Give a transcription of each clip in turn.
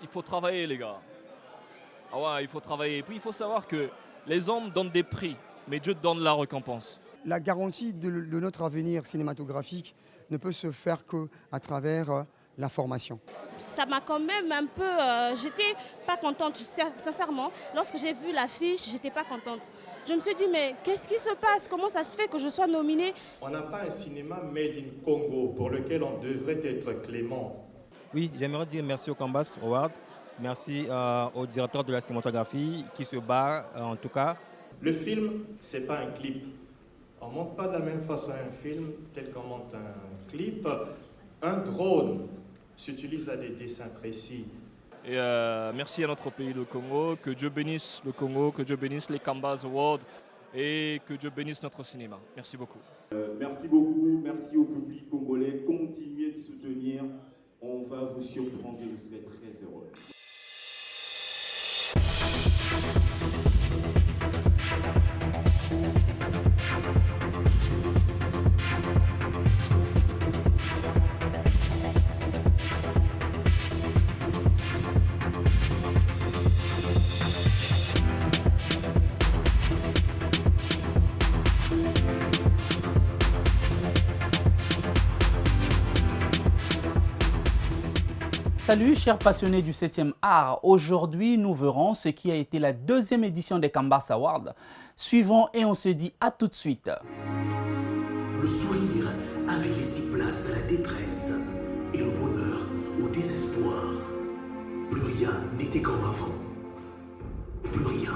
il faut travailler, les gars. Ah ouais, il faut travailler. Et puis, il faut savoir que les hommes donnent des prix, mais Dieu donne la récompense. La garantie de notre avenir cinématographique ne peut se faire qu'à travers la formation. Ça m'a quand même un peu... j'étais pas contente, sincèrement. Lorsque j'ai vu l'affiche, j'étais pas contente. Je me suis dit, mais qu'est-ce qui se passe? Comment ça se fait que je sois nominée? On n'a pas un cinéma made in Congo pour lequel on devrait être clément. Oui, j'aimerais dire merci au Cambas Award. Merci au directeur de la cinématographie qui se bat en tout cas. Le film, c'est pas un clip. On ne monte pas de la même façon un film tel qu'on monte un clip. Un drone s'utilise à des dessins précis. Et merci à notre pays, le Congo. Que Dieu bénisse le Congo, que Dieu bénisse les Cambas Awards et que Dieu bénisse notre cinéma. Merci beaucoup. Merci beaucoup, merci au public congolais. Continuez de soutenir. On va vous surprendre et vous serez très heureux. Salut chers passionnés du 7e art, aujourd'hui nous verrons ce qui a été la deuxième édition des Cambas Awards. Suivons et on se dit à tout de suite. Le sourire avait laissé place à la détresse et le bonheur au désespoir. Plus rien n'était comme avant. Plus rien.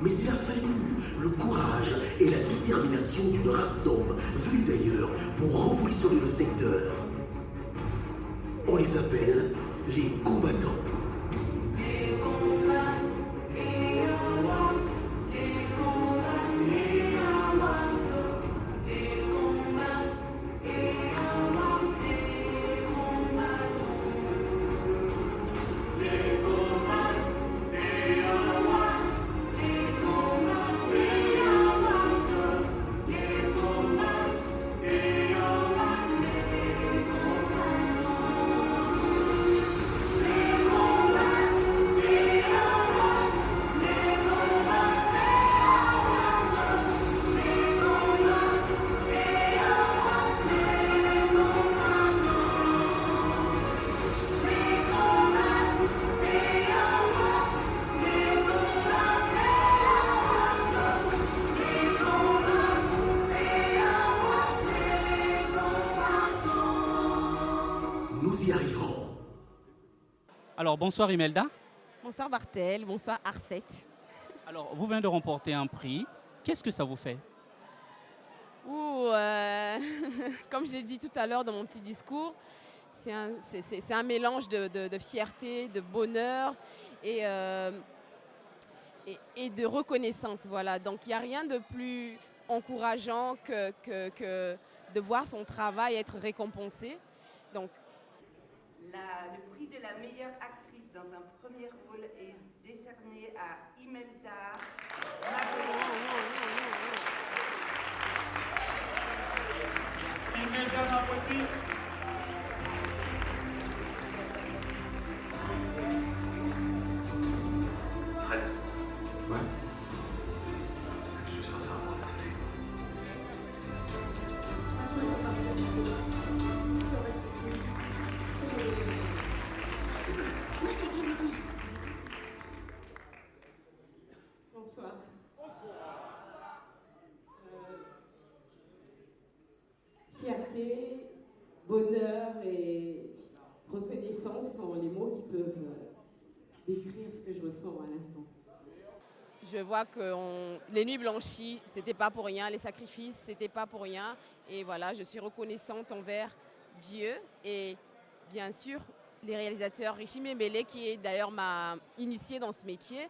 Mais il a fallu le courage et la détermination d'une race d'hommes venus d'ailleurs pour révolutionner le secteur. On les appelle les combattants. Les combats, les awards, les combats, les awards, les combats, les awards, les combattants. Les combats, les awards, les combats, les awards, les combats, les awards, les combattants. Nous y arriverons. Alors bonsoir Imelda. Bonsoir Bartel, bonsoir Arset. Alors vous venez de remporter un prix. Qu'est-ce que ça vous fait? Comme je l'ai dit tout à l'heure dans mon petit discours, c'est un mélange de fierté, de bonheur et de reconnaissance. Voilà. Donc il n'y a rien de plus encourageant que de voir son travail être récompensé. Donc, le prix de la meilleure actrice dans un premier rôle est décerné à Imelda Mabodi. Prêt? Ouais. Je suis sincèrement désolé. Bonsoir. Fierté, bonheur et reconnaissance sont les mots qui peuvent décrire ce que je ressens à l'instant. je vois que les nuits blanchies, c'était pas pour rien, les sacrifices, c'était pas pour rien. Et voilà, je suis reconnaissante envers Dieu et bien sûr les réalisateurs Richie Mbele qui d'ailleurs m'a initiée dans ce métier.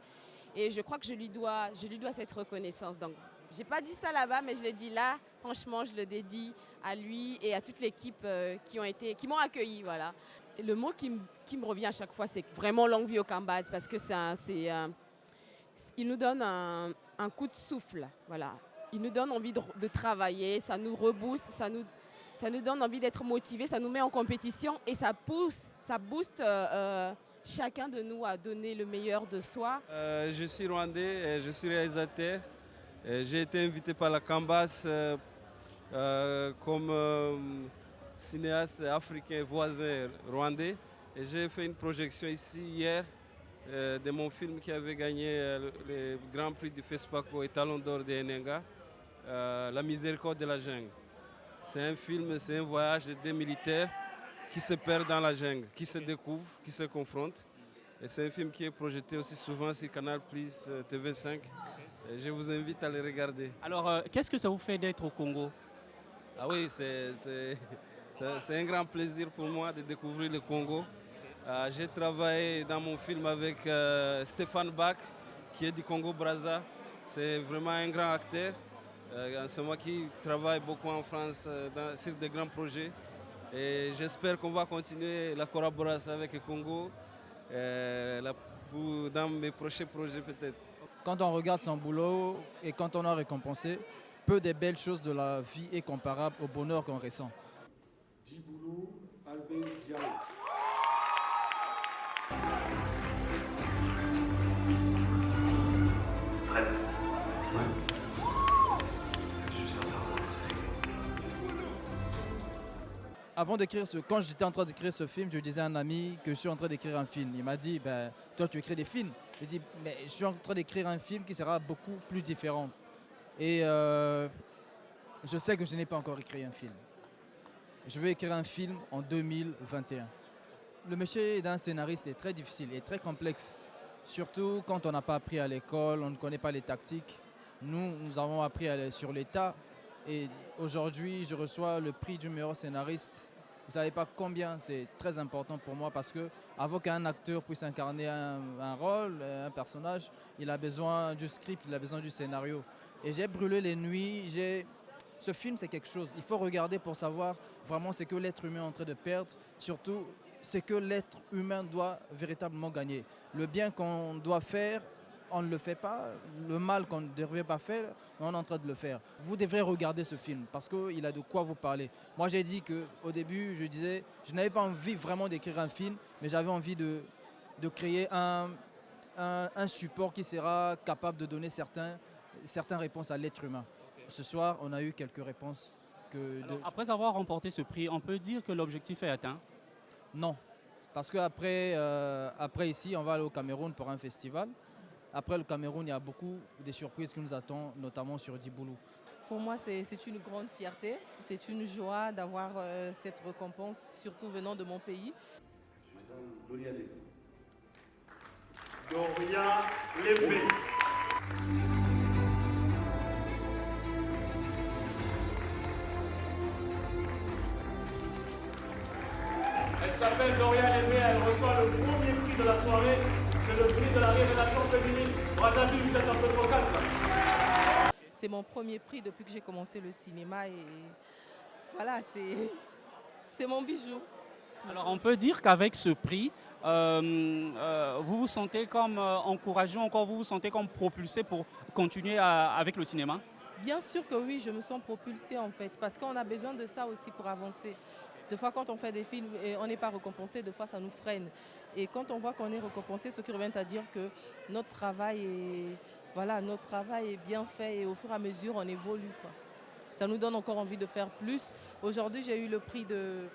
Et je crois que je lui dois cette reconnaissance. Donc, je n'ai pas dit ça là-bas, mais je le dis là. Franchement, je le dédie à lui et à toute l'équipe qui m'ont accueilli. Voilà. Et le mot qui me revient à chaque fois, c'est vraiment longue vie au Cambas parce que il nous donne un coup de souffle. Voilà. Il nous donne envie de travailler, ça nous rebooste, ça nous donne envie d'être motivés, ça nous met en compétition et ça booste chacun de nous à donner le meilleur de soi. Je suis rwandais, je suis réalisateur. J'ai été invité par la Cambas comme cinéaste africain voisin rwandais. Et j'ai fait une projection ici hier de mon film qui avait gagné le Grand Prix du FESPACO et Talon d'Or de Enenga, La Miséricorde de la jungle. C'est un film, c'est un voyage de deux militaires qui se perdent dans la jungle, qui se découvrent, qui se confrontent. Et c'est un film qui est projeté aussi souvent sur Canal+, TV5. Et je vous invite à le regarder. Alors, qu'est-ce que ça vous fait d'être au Congo? Ah oui, c'est un grand plaisir pour moi de découvrir le Congo. J'ai travaillé dans mon film avec Stéphane Bach, qui est du Congo-Brazza. C'est vraiment un grand acteur. C'est moi qui travaille beaucoup en France sur de grands projets. Et j'espère qu'on va continuer la collaboration avec le Congo dans mes prochains projets peut-être. Quand on regarde son boulot et quand on a récompensé, peu des belles choses de la vie est comparable au bonheur qu'on ressent. Djiboulou Albert Diallo. Avant d'écrire quand j'étais en train d'écrire ce film, je disais à un ami que je suis en train d'écrire un film. Il m'a dit, ben, toi tu écris des films. J'ai dit, mais je suis en train d'écrire un film qui sera beaucoup plus différent. Et je sais que je n'ai pas encore écrit un film. Je vais écrire un film en 2021. Le métier d'un scénariste est très difficile et très complexe. Surtout quand on n'a pas appris à l'école, on ne connaît pas les tactiques. Nous avons appris sur l'état. Et aujourd'hui, je reçois le prix du meilleur scénariste. Vous ne savez pas combien, c'est très important pour moi parce que avant qu'un acteur puisse incarner un rôle, un personnage, il a besoin du script, il a besoin du scénario. Et j'ai brûlé les nuits. Ce film, c'est quelque chose. Il faut regarder pour savoir vraiment ce que l'être humain est en train de perdre, surtout ce que l'être humain doit véritablement gagner. Le bien qu'on doit faire, on ne le fait pas. Le mal qu'on ne devrait pas faire, on est en train de le faire. Vous devrez regarder ce film parce qu'il a de quoi vous parler. Moi, j'ai dit qu'au début, je disais, je n'avais pas envie vraiment d'écrire un film, mais j'avais envie de créer un support qui sera capable de donner certaines réponses à l'être humain. Ce soir, on a eu quelques réponses. Alors, après avoir remporté ce prix, on peut dire que l'objectif est atteint? Non, parce qu'après ici, on va aller au Cameroun pour un festival. Après le Cameroun, il y a beaucoup de surprises qui nous attendent, notamment sur Djiboulou. Pour moi, c'est une grande fierté. C'est une joie d'avoir cette récompense, surtout venant de mon pays. Madame Doria Lépé. Doria Lépé. Elle s'appelle Doria Lépé, elle reçoit le premier prix de la soirée. C'est le prix de la révélation féminine. Brazzaville, vous êtes un peu trop calme. C'est mon premier prix depuis que j'ai commencé le cinéma et voilà, c'est mon bijou. Alors on peut dire qu'avec ce prix, vous vous sentez comme encouragé, encore vous vous sentez comme propulsé pour continuer avec le cinéma? Bien sûr que oui, je me sens propulsée en fait, parce qu'on a besoin de ça aussi pour avancer. Des fois, quand on fait des films et on n'est pas récompensé, des fois, ça nous freine. Et quand on voit qu'on est récompensé, ce qui revient à dire que notre travail est bien fait et au fur et à mesure, on évolue, quoi. Ça nous donne encore envie de faire plus. Aujourd'hui, j'ai eu le prix de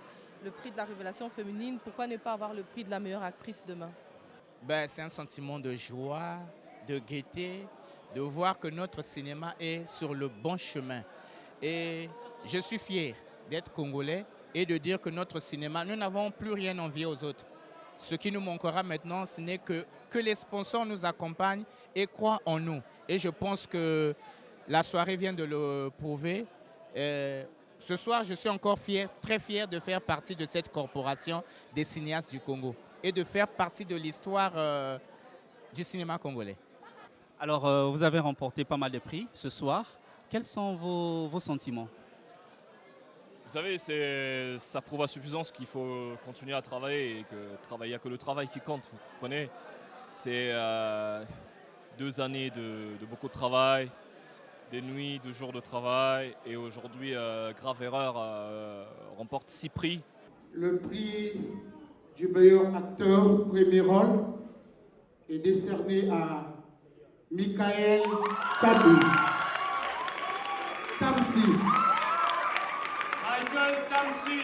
la révélation féminine. Pourquoi ne pas avoir le prix de la meilleure actrice demain? C'est un sentiment de joie, de gaieté, de voir que notre cinéma est sur le bon chemin. Et je suis fier d'être congolais et de dire que notre cinéma, nous n'avons plus rien envié aux autres. Ce qui nous manquera maintenant, ce n'est que les sponsors nous accompagnent et croient en nous. Et je pense que la soirée vient de le prouver. Ce soir, je suis encore très fier de faire partie de cette corporation des cinéastes du Congo et de faire partie de l'histoire du cinéma congolais. Alors, vous avez remporté pas mal de prix ce soir. Quels sont vos sentiments? Vous savez, ça prouve à suffisance qu'il faut continuer à travailler et il n'y a que le travail qui compte. Vous comprenez? C'est 2 années de beaucoup de travail, des nuits, de jours de travail. Et aujourd'hui, Grave Erreur remporte 6 prix. Le prix du meilleur acteur premier rôle est décerné à Michael Chabou. Tamsi. Michael Tamsi.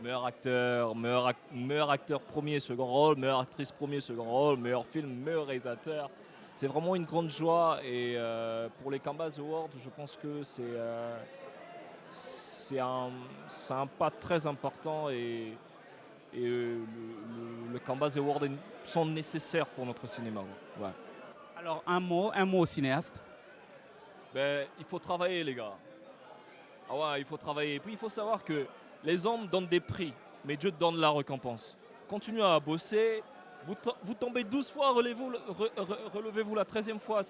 Meilleur acteur premier, second rôle, meilleure actrice premier, second rôle, meilleur film, meilleur réalisateur. C'est vraiment une grande joie et pour les Cambaz Awards, je pense que c'est un pas très important et le Cambaz Awards sont nécessaires pour notre cinéma. Ouais. Alors un mot au cinéaste. Il faut travailler les gars. Ah ouais, il faut travailler. Et puis il faut savoir que les hommes donnent des prix, mais Dieu donne la récompense. Continuez à bosser. Vous tombez 12 fois, relevez-vous la 13e fois.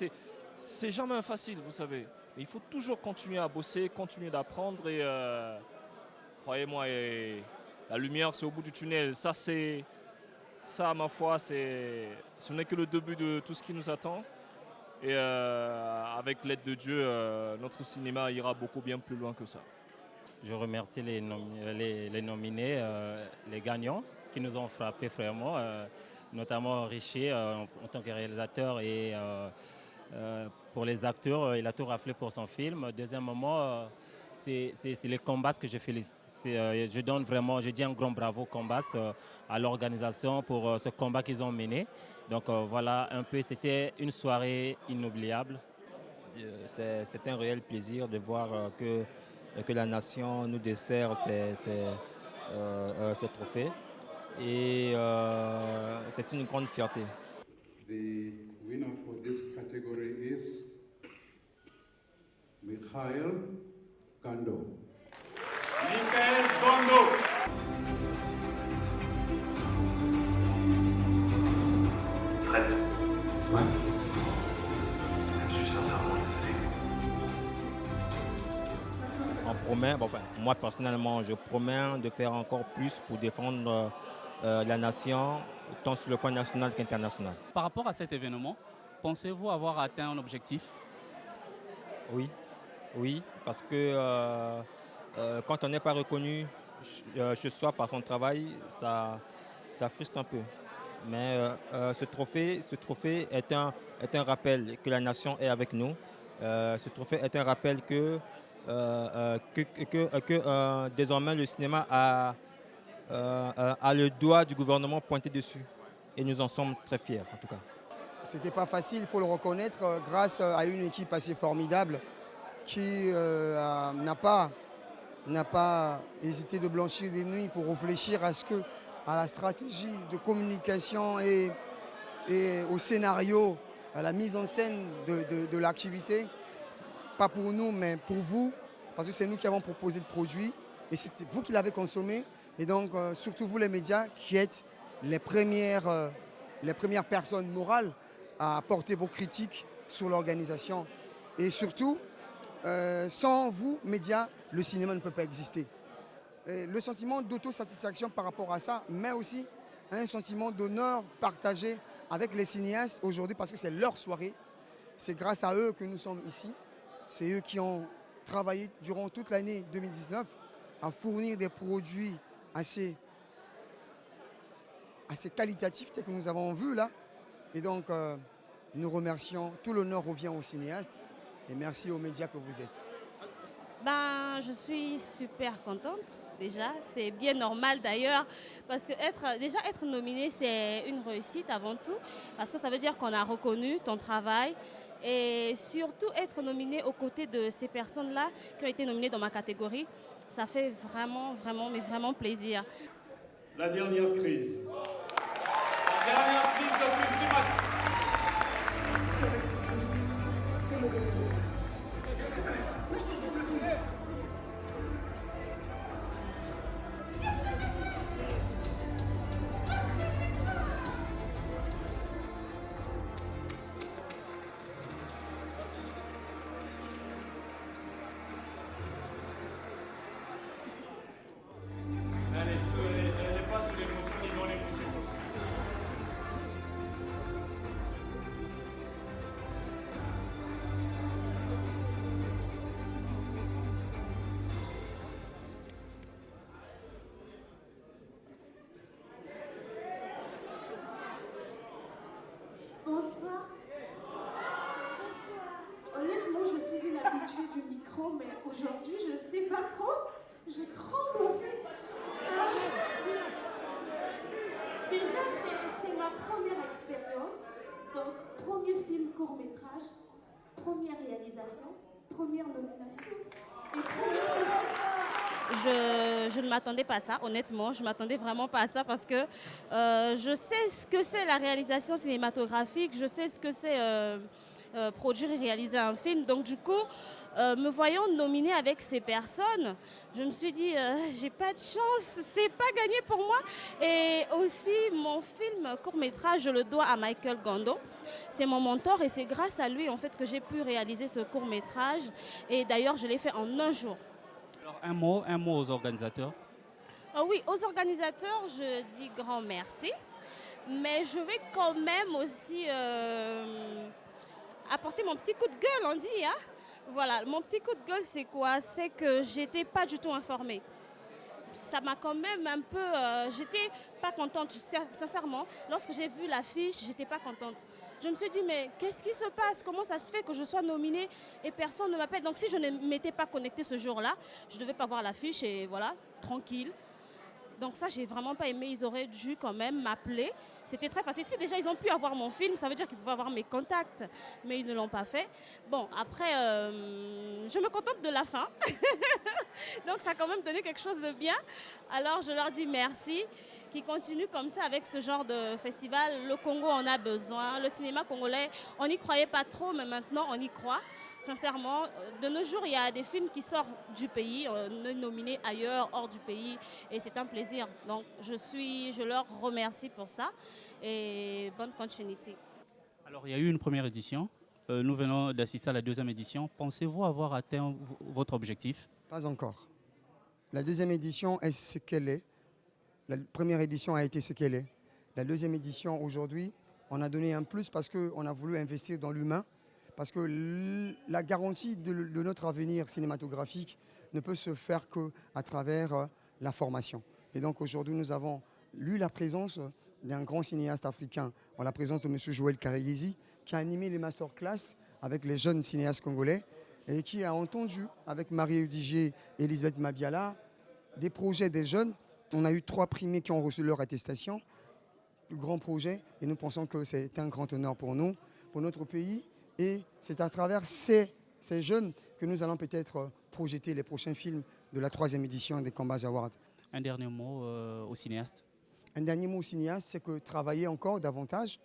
C'est jamais facile, vous savez. Mais il faut toujours continuer à bosser, continuer d'apprendre. Et croyez-moi, la lumière, c'est au bout du tunnel. Ça, ma foi, ce n'est que le début de tout ce qui nous attend. Et avec l'aide de Dieu, notre cinéma ira beaucoup bien plus loin que ça. Je remercie les nominés, les gagnants qui nous ont frappés vraiment, notamment Richer en tant que réalisateur et pour les acteurs, il a tout raflé pour son film. Deuxième moment, c'est les Combats que je félicite. Je dis un grand bravo Combats à l'organisation pour ce combat qu'ils ont mené. Donc voilà, c'était une soirée inoubliable. C'est un réel plaisir de voir que la nation nous dessert ces trophées. Et c'est une grande fierté. The winner for this category is Michael Gando. Michael Gando. Fred. Ouais. Je suis sincèrement désolé. On promet, moi personnellement, je promets de faire encore plus pour défendre la nation, tant sur le plan national qu'international. Par rapport à cet événement, pensez-vous avoir atteint un objectif? Oui, parce que quand on n'est pas reconnu chez soi par son travail, ça frustre un peu. Mais ce trophée est un rappel que la nation est avec nous. Ce trophée est un rappel que désormais le cinéma a le doigt du gouvernement pointé dessus. Et nous en sommes très fiers, en tout cas. C'était pas facile, il faut le reconnaître, grâce à une équipe assez formidable qui n'a pas hésité de blanchir des nuits pour réfléchir à la stratégie de communication et au scénario, à la mise en scène de l'activité. Pas pour nous, mais pour vous, parce que c'est nous qui avons proposé le produit et c'est vous qui l'avez consommé. Et donc, surtout vous les médias, qui êtes les premières personnes morales à apporter vos critiques sur l'organisation. Et surtout, sans vous, médias, le cinéma ne peut pas exister. Et le sentiment d'autosatisfaction par rapport à ça, mais aussi un sentiment d'honneur partagé avec les cinéastes aujourd'hui parce que c'est leur soirée. C'est grâce à eux que nous sommes ici. C'est eux qui ont travaillé durant toute l'année 2019 à fournir des produits assez qualitatifs tels que nous avons vu là. Et donc, nous remercions. Tout l'honneur revient aux cinéastes et merci aux médias que vous êtes. Je suis super contente déjà. C'est bien normal d'ailleurs parce que être nominé, c'est une réussite avant tout parce que ça veut dire qu'on a reconnu ton travail. Et surtout être nominé aux côtés de ces personnes-là qui ont été nominées dans ma catégorie, ça fait vraiment plaisir. La dernière crise. La dernière crise depuis 6 matchs. Elle n'est pas sur l'émotion ni dans l'émotion. mais aujourd'hui, je ne sais pas trop. Je tremble en fait. Déjà, c'est ma première expérience. Donc, premier film court-métrage, première réalisation, première nomination et Je ne m'attendais pas à ça, honnêtement. Je ne m'attendais vraiment pas à ça parce que je sais ce que c'est la réalisation cinématographique, je sais ce que c'est produire et réaliser un film. Donc du coup, me voyant nominée avec ces personnes, je me suis dit, j'ai pas de chance, c'est pas gagné pour moi. Et aussi, mon film court-métrage, je le dois à Michael Gando. C'est mon mentor et c'est grâce à lui en fait, que j'ai pu réaliser ce court-métrage. Et d'ailleurs, je l'ai fait en un jour. Alors, un mot aux organisateurs. Oui, aux organisateurs, je dis grand merci. Mais je vais quand même aussi apporter mon petit coup de gueule, on dit. Hein? Voilà, mon petit coup de gueule, c'est quoi? C'est que j'étais pas du tout informée. Ça m'a quand même un peu... j'étais pas contente, sincèrement. Lorsque j'ai vu l'affiche, j'étais pas contente. Je me suis dit, mais qu'est-ce qui se passe? Comment ça se fait que je sois nominée et personne ne m'appelle? Donc si je ne m'étais pas connectée ce jour-là, je ne devais pas voir l'affiche et voilà, tranquille. Donc ça, j'ai vraiment pas aimé. Ils auraient dû quand même m'appeler. C'était très facile. Si déjà ils ont pu avoir mon film, ça veut dire qu'ils pouvaient avoir mes contacts. Mais ils ne l'ont pas fait. Bon, après, je me contente de la fin. Donc ça a quand même donné quelque chose de bien. Alors je leur dis merci. Qu'ils continuent comme ça avec ce genre de festival. Le Congo en a besoin. Le cinéma congolais, on n'y croyait pas trop, mais maintenant on y croit. Sincèrement, de nos jours, il y a des films qui sortent du pays, on est nominés ailleurs, hors du pays, et c'est un plaisir. Donc, je leur remercie pour ça, et bonne continuité. Alors, il y a eu une première édition. Nous venons d'assister à la deuxième édition. Pensez-vous avoir atteint votre objectif? Pas encore. La deuxième édition est ce qu'elle est. La première édition a été ce qu'elle est. La deuxième édition, aujourd'hui, on a donné un plus parce qu'on a voulu investir dans l'humain. Parce que la garantie de notre avenir cinématographique ne peut se faire qu'à travers la formation. Et donc aujourd'hui, nous avons eu la présence d'un grand cinéaste africain, en la présence de M. Joël Karegezi, qui a animé les masterclass avec les jeunes cinéastes congolais et qui a entendu, avec Marie Udigé et Elisabeth Mabiala, des projets des jeunes. On a eu 3 primés qui ont reçu leur attestation, le grand projet, et nous pensons que c'est un grand honneur pour nous, pour notre pays. Et c'est à travers ces jeunes que nous allons peut-être projeter les prochains films de la 3e édition des Combats Awards. Un dernier mot aux cinéastes. Un dernier mot aux cinéastes, c'est que travailler encore davantage.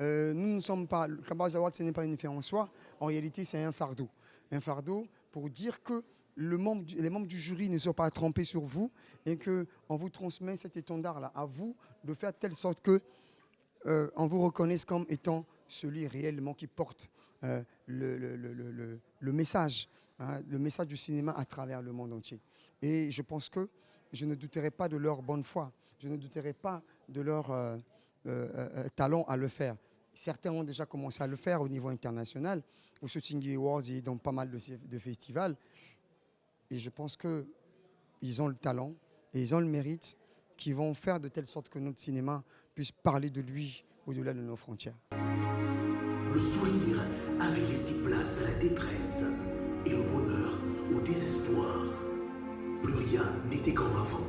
Nous ne sommes pas... Le Combats Awards, ce n'est pas une fin en soi. En réalité, c'est un fardeau. Un fardeau pour dire que les membres du jury ne sont pas trompés sur vous et qu'on vous transmet cet étendard-là à vous de faire de telle sorte qu'on vous reconnaisse comme étant celui réellement qui porte le message, hein, le message du cinéma à travers le monde entier. Et je pense que je ne douterai pas de leur bonne foi, je ne douterai pas de leur talent à le faire. Certains ont déjà commencé à le faire au niveau international, au Sotingi Awards et dans pas mal de festivals. Et je pense qu'ils ont le talent et ils ont le mérite qui vont faire de telle sorte que notre cinéma puisse parler de lui au-delà de nos frontières. Le sourire avait laissé place à la détresse et le bonheur au désespoir. Plus rien n'était comme avant.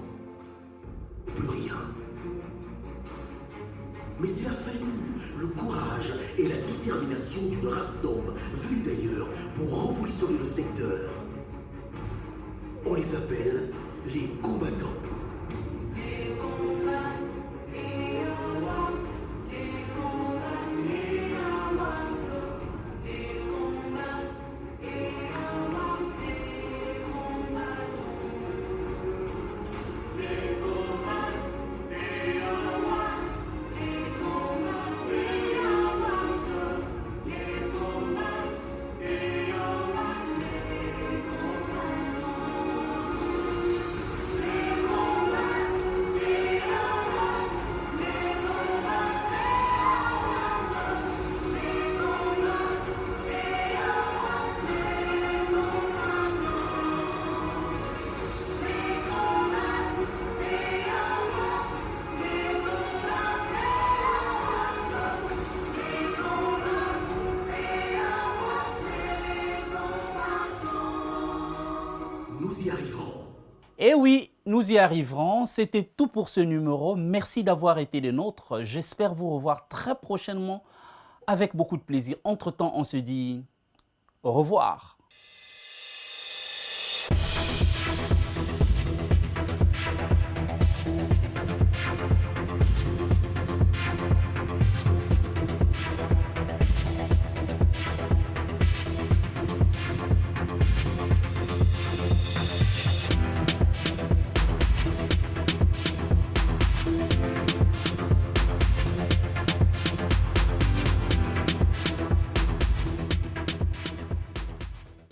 Plus rien. Mais il a fallu le courage et la détermination d'une race d'hommes venus d'ailleurs pour revolutionner le secteur. On les appelle les combattants. nous y arriverons. Et oui, nous y arriverons. C'était tout pour ce numéro. Merci d'avoir été des nôtres. J'espère vous revoir très prochainement avec beaucoup de plaisir. Entre-temps, on se dit au revoir.